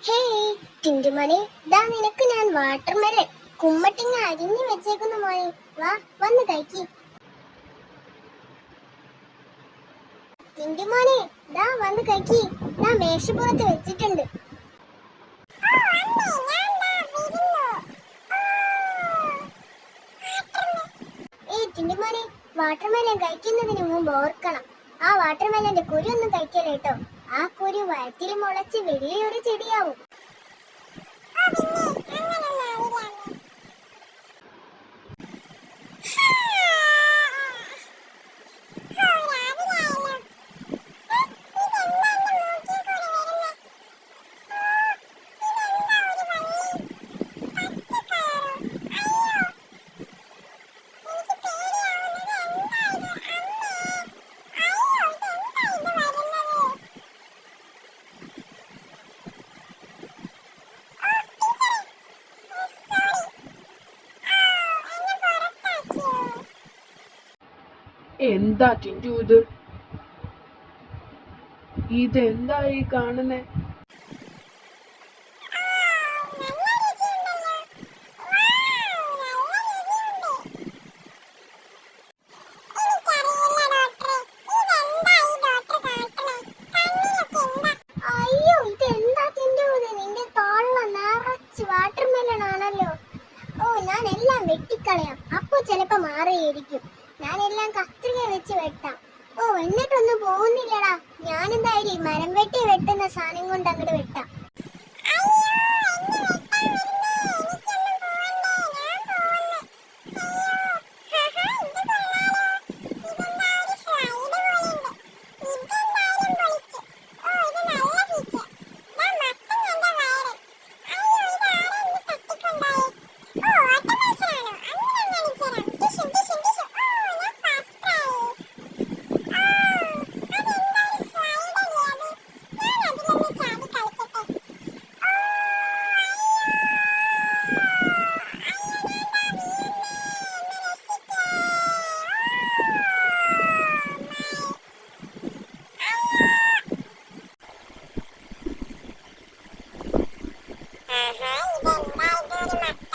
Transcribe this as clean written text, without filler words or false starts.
Hey ടിന്റുമണി, ദാ നിനക്ക് ഞാൻ വാട്ടർമെലൺ കുമ്മട്ടിങ്ങ അരിഞ്ഞു വെച്ചേക്കുന്നു മോനെ. വാ, വന്ന് കഴിക്ക്. ടിന്റുമോനെ, ദാ വന്ന് കഴിക്ക്. ദാ മേശപ്പുറത്ത് വെച്ചിട്ടുണ്ട്. ഏയ് ടിന്റുമോനെ, വാട്ടർമെലൺ കഴിക്കുന്നതിന് മുമ്പ് ഓർക്കണം, ആ വാട്ടർമെലന്റെ കുരു ഒന്നും കഴിക്കല്ലേട്ടോ. ആ കുരു വയറ്റിൽ മുളച്ച് വലിയൊരു ചെടിയാവും. എന്താ ടിൻറ്റു ഇതെന്താ ഈ കാണുന്നേ? അയ്യോ, ഇതെന്താ ടിന്റു, നിന്റെ തോളിൽ നിറച്ച് വാട്ടർമെലൺ ആണല്ലോ. ഓ, ഞാൻ എല്ലാം വെട്ടിക്കളയാം, അപ്പൊ ചിലപ്പോ മാറിയിരിക്കും. ഞാൻ എല്ലാം കത്രിക വെച്ച് വെട്ടാം. ഓ, എന്നിട്ടൊന്നും പോകുന്നില്ലടാ. ഞാനെന്തായാലും മരം വെട്ടി വെട്ടുന്ന സാധനം കൊണ്ട് അങ്ങോട്ട് വെട്ടാം. ഇതെന്താ ഇതൊരു